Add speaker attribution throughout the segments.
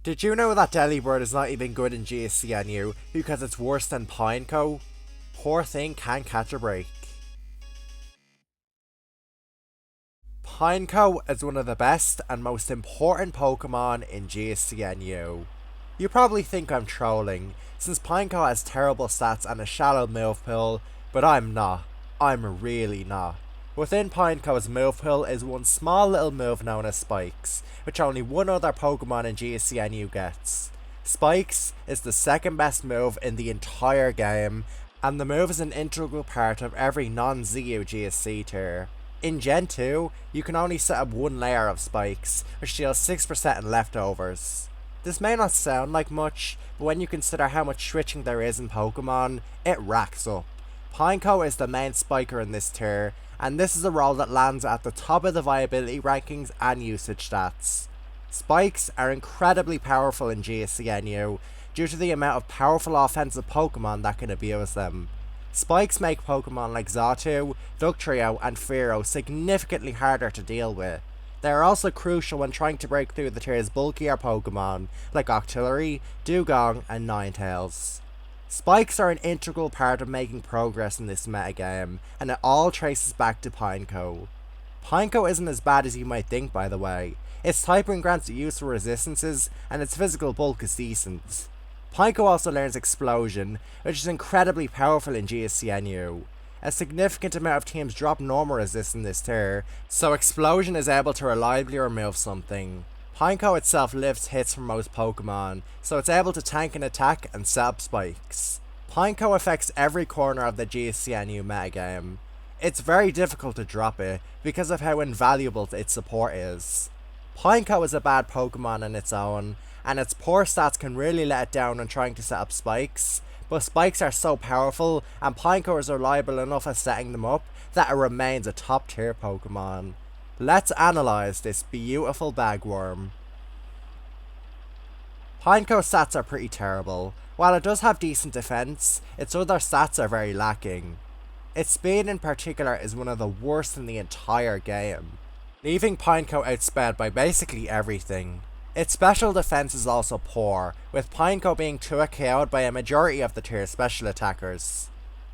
Speaker 1: Did you know that Delibird is not even good in GSCNU because it's worse than Pineco? Poor thing can't catch a break. Pineco is one of the best and most important Pokemon in GSCNU. You probably think I'm trolling, since Pineco has terrible stats and a shallow move pool, but I'm not. I'm really not. Within Pineco's move pool is one small little move known as Spikes, which only one other Pokemon in GSCNU gets. Spikes is the second best move in the entire game, and the move is an integral part of every non-ZU GSC tier. In Gen 2, you can only set up one layer of Spikes, which deals 6% in leftovers. This may not sound like much, but when you consider how much switching there is in Pokemon, it racks up. Pineco is the main spiker in this tier, and this is a role that lands at the top of the viability rankings and usage stats. Spikes are incredibly powerful in GSCNU due to the amount of powerful offensive Pokemon that can abuse them. Spikes make Pokemon like Xatu, Dugtrio and Fearow significantly harder to deal with. They are also crucial when trying to break through the tier's bulkier Pokemon like Octillery, Dugong and Ninetales. Spikes are an integral part of making progress in this metagame, and it all traces back to Pineco. Pineco isn't as bad as you might think, by the way. Its typing grants it useful resistances, and its physical bulk is decent. Pineco also learns Explosion, which is incredibly powerful in GSCNU. A significant amount of teams drop normal resist in this tier, so Explosion is able to reliably remove something. Pineco itself lifts hits from most Pokemon, so it's able to tank an attack and set up spikes. Pineco affects every corner of the GSCNU metagame. It's very difficult to drop it because of how invaluable its support is. Pineco is a bad Pokemon in its own, and its poor stats can really let it down when trying to set up spikes, but spikes are so powerful and Pineco is reliable enough at setting them up that it remains a top tier Pokemon. Let's analyse this beautiful bagworm. Pineco's stats are pretty terrible. While it does have decent defense, its other stats are very lacking. Its speed in particular is one of the worst in the entire game, leaving Pineco outsped by basically everything. Its special defense is also poor, with Pineco being 2-hit KO'd by a majority of the tier's special attackers.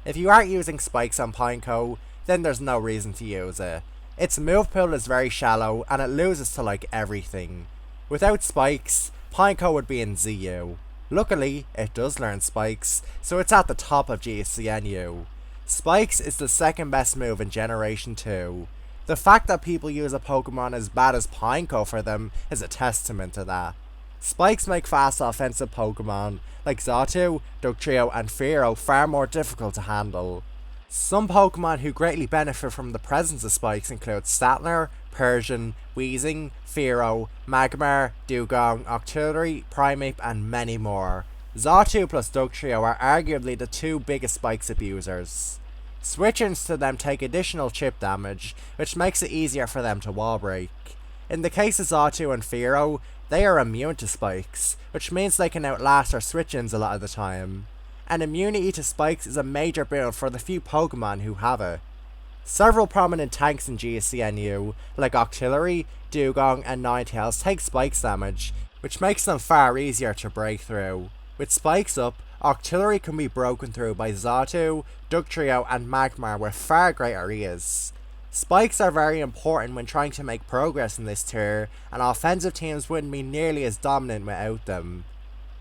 Speaker 1: If you aren't using spikes on Pineco, then there's no reason to use it. Its move pool is very shallow and it loses to like everything. Without spikes, Pineco would be in ZU. Luckily, it does learn spikes, so it's at the top of GSCNU. Spikes is the second best move in Generation 2. The fact that people use a Pokemon as bad as Pineco for them is a testament to that. Spikes make fast offensive Pokemon like Xatu, Dugtrio and Fearow far more difficult to handle. Some Pokemon who greatly benefit from the presence of spikes include Statler, Persian, Weezing, Fearow, Magmar, Dugong, Octillery, Primeape and many more. Xatu plus Dugtrio are arguably the two biggest spikes abusers. Switch-ins to them take additional chip damage, which makes it easier for them to wall break. In the case of Xatu and Fearow, they are immune to spikes, which means they can outlast our switch-ins a lot of the time. And immunity to spikes is a major boon for the few Pokemon who have it. Several prominent tanks in GSCNU, like Octillery, Dugong and Ninetales, take spikes damage, which makes them far easier to break through. With spikes up, Octillery can be broken through by Xatu, Dugtrio and Magmar with far greater ease. Spikes are very important when trying to make progress in this tier, and offensive teams wouldn't be nearly as dominant without them.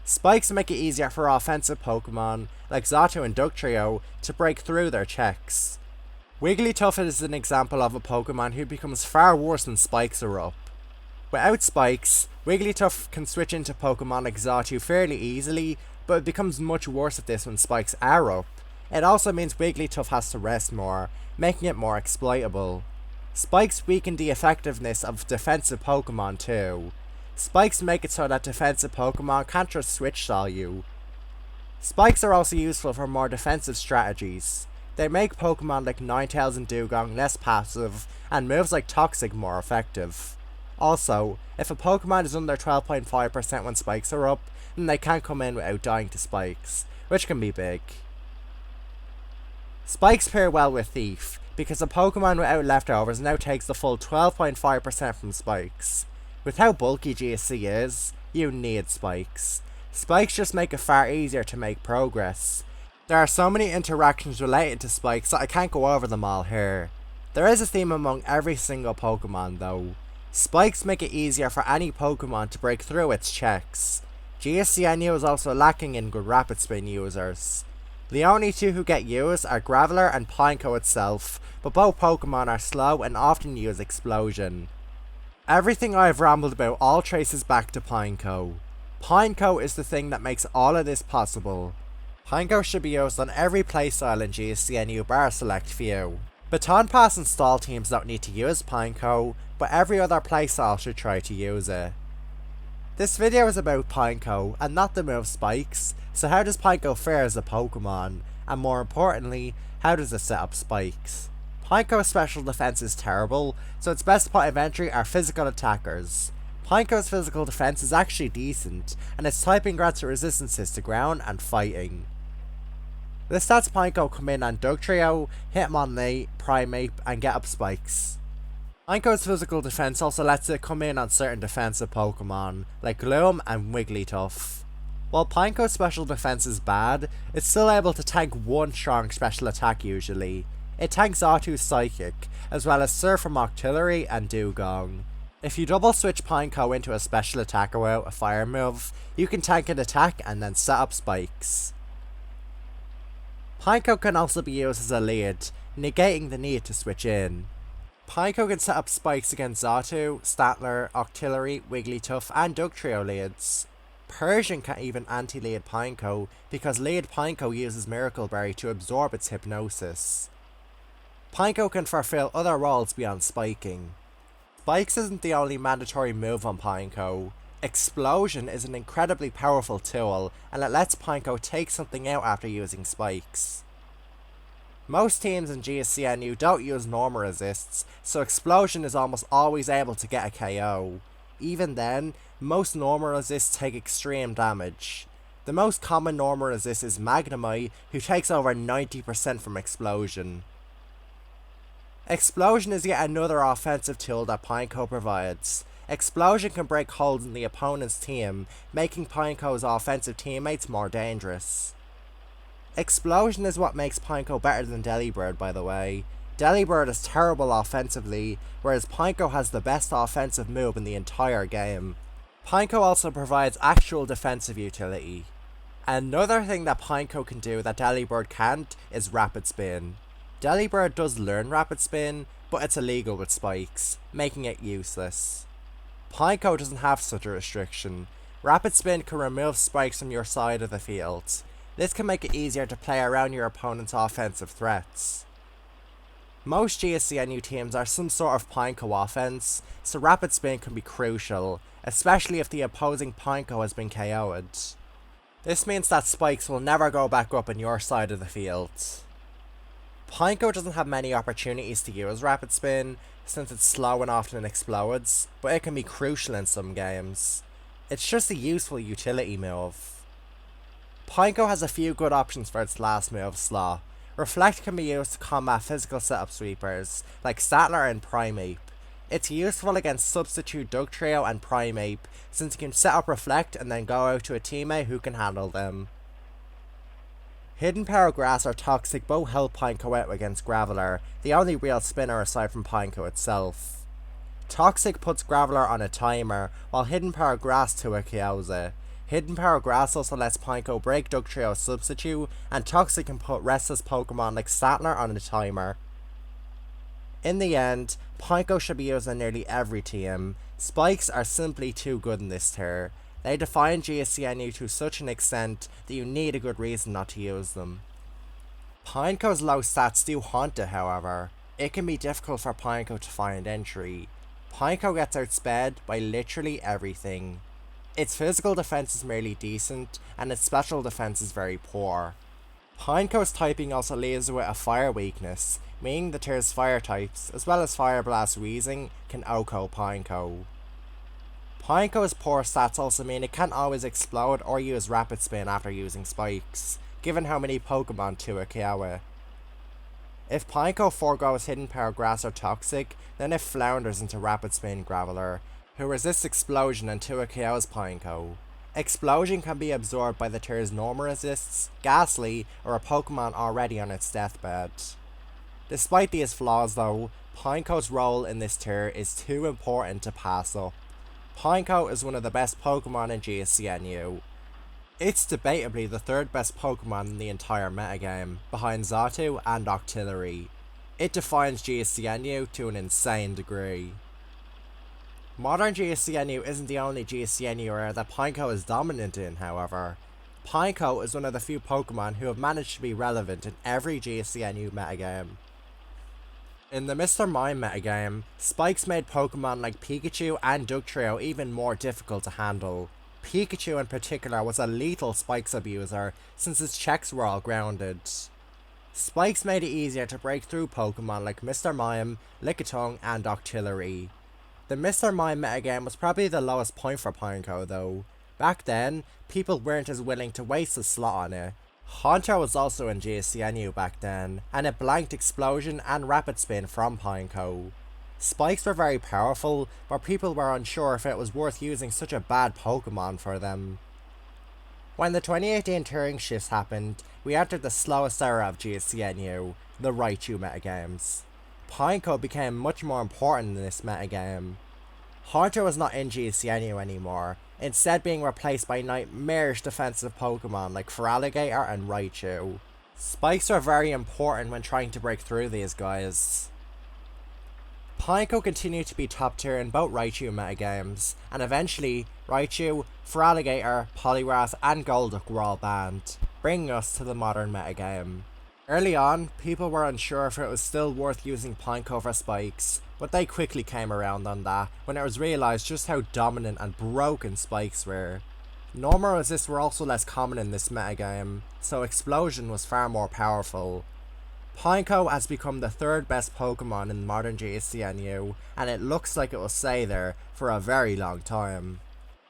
Speaker 1: Spikes make it easier for offensive Pokemon, like Xatu and Dugtrio, to break through their checks. Wigglytuff is an example of a Pokemon who becomes far worse when spikes are up. Without spikes, Wigglytuff can switch into Pokemon like Xatu fairly easily, but it becomes much worse at this when spikes are up. It also means Wigglytuff has to rest more, making it more exploitable. Spikes weaken the effectiveness of defensive Pokemon too. Spikes make it so that defensive Pokemon can't just switch style you. Spikes are also useful for more defensive strategies. They make Pokemon like Ninetales and Dugong less passive, and moves like Toxic more effective. Also, if a Pokemon is under 12.5% when spikes are up, then they can't come in without dying to spikes, which can be big. Spikes pair well with Thief, because a Pokemon without leftovers now takes the full 12.5% from spikes. With how bulky GSC is, you need spikes. Spikes just make it far easier to make progress. There are so many interactions related to spikes that I can't go over them all here. There is a theme among every single Pokemon though. Spikes make it easier for any Pokemon to break through its checks. GSCNU is also lacking in good Rapid Spin users. The only two who get used are Graveler and Pineco itself, but both Pokemon are slow and often use Explosion. Everything I've rambled about all traces back to Pineco. Pineco is the thing that makes all of this possible. Pineco should be used on every playstyle in GSCNU bar select few. Baton Pass and Stall teams don't need to use Pineco, but every other playstyle should try to use it. This video is about Pineco and not the move Spikes, so how does Pineco fare as a Pokemon, and more importantly, how does it set up Spikes? Pineco's special defense is terrible, so its best point of entry are physical attackers. Pineco's physical defense is actually decent, and its typing grants it resistances to ground and fighting. The stats Pineco come in on Dugtrio, Hitmonlee, Primeape, and get up Spikes. Pineco's physical defense also lets it come in on certain defensive Pokemon, like Gloom and Wigglytuff. While Pineco's special defense is bad, it's still able to tank one strong special attack usually. It tanks Xatu's Psychic, as well as Surf from Octillery and Dugong. If you double switch Pineco into a special attacker without a fire move, you can tank an attack and then set up Spikes. Pineco can also be used as a lead, negating the need to switch in. Pineco can set up Spikes against Xatu, Statler, Octillery, Wigglytuff, and Dugtrio leads. Persian can even anti-lead Pineco because lead Pineco uses Miracle Berry to absorb its hypnosis. Pineco can fulfill other roles beyond spiking. Spikes isn't the only mandatory move on Pineco. Explosion is an incredibly powerful tool, and it lets Pineco take something out after using Spikes. Most teams in GSCNU don't use normal resists, so Explosion is almost always able to get a KO. Even then, most normal resists take extreme damage. The most common normal resist is Magnemite, who takes over 90% from Explosion. Explosion is yet another offensive tool that Pineco provides. Explosion can break holes in the opponent's team, making Pineco's offensive teammates more dangerous. Explosion is what makes Pineco better than Delibird, by the way. Delibird is terrible offensively, whereas Pineco has the best offensive move in the entire game. Pineco also provides actual defensive utility. Another thing that Pineco can do that Delibird can't is Rapid Spin. Delibird does learn Rapid Spin, but it's illegal with Spikes, making it useless. Pineco doesn't have such a restriction. Rapid Spin can remove Spikes from your side of the field. This can make it easier to play around your opponent's offensive threats. Most GSCNU teams are some sort of Pineco offense, so Rapid Spin can be crucial, especially if the opposing Pineco has been KO'd. This means that Spikes will never go back up on your side of the field. Pineco doesn't have many opportunities to use Rapid Spin, since it's slow and often explodes, but it can be crucial in some games. It's just a useful utility move. Pineco has a few good options for its last move slot. Reflect can be used to combat physical setup sweepers, like Statler and Primeape. It's useful against substitute Dugtrio and Primeape, since you can set up Reflect and then go out to a teammate who can handle them. Hidden Power Grass or Toxic both help Pineco out against Graveler, the only real spinner aside from Pineco itself. Toxic puts Graveler on a timer, while Hidden Power Grass 2-KOs it. Hidden Power Grass also lets Pineco break Dugtrio's substitute, and Toxic can put restless Pokemon like Statler on a timer. In the end, Pineco should be used on nearly every team. Spikes are simply too good in this tier. They define GSCNU to such an extent that you need a good reason not to use them. Pineco's low stats do haunt it, however. It can be difficult for Pineco to find entry. Pineco gets outsped by literally everything. Its physical defense is merely decent, and its special defense is very poor. Pineco's typing also leaves it with a fire weakness, meaning the tier's fire types, as well as Fire Blast Wheezing, can OHKO Pineco. Pineco's poor stats also mean it can't always explode or use Rapid Spin after using Spikes, given how many Pokemon 2-KO it. If Pineco foregoes Hidden Power Grass or Toxic, then it flounders into Rapid Spin Graveler. who resists Explosion until it KOs Pineco. Explosion can be absorbed by the tier's normal resists, Ghastly, or a Pokemon already on its deathbed. Despite these flaws though, Pineco's role in this tier is too important to pass up. Pineco is one of the best Pokemon in GSCNU. It's debatably the third best Pokemon in the entire metagame, behind Xatu and Octillery. It defines GSCNU to an insane degree. Modern GSCNU isn't the only GSCNU area that Pineco is dominant in, however. Pineco is one of the few Pokemon who have managed to be relevant in every GSCNU metagame. In the Mr. Mime metagame, spikes made Pokemon like Pikachu and Dugtrio even more difficult to handle. Pikachu in particular was a lethal spikes abuser since its checks were all grounded. Spikes made it easier to break through Pokemon like Mr. Mime, Lickitung, and Octillery. The Mr. Mime metagame was probably the lowest point for Pineco though. Back then, people weren't as willing to waste a slot on it. Haunter was also in GSCNU back then, and it blanked Explosion and Rapid Spin from Pineco. Spikes were very powerful, but people were unsure if it was worth using such a bad Pokemon for them. When the 2018 Turing shifts happened, we entered the slowest era of GSCNU, the Raichu metagames. Pineco became much more important in this metagame. Haunter was not in GSCNU anymore, instead being replaced by nightmarish defensive Pokemon like Feraligatr and Raichu. Spikes are very important when trying to break through these guys. Pineco continued to be top tier in both Raichu metagames, and eventually, Raichu, Feraligatr, Poliwrath, and Golduck were all banned, bringing us to the modern metagame. Early on, people were unsure if it was still worth using Pineco for spikes, but they quickly came around on that when it was realised just how dominant and broken spikes were. Normal resists were also less common in this metagame, so Explosion was far more powerful. Pineco has become the third best Pokemon in modern GSCNU, and it looks like it will stay there for a very long time.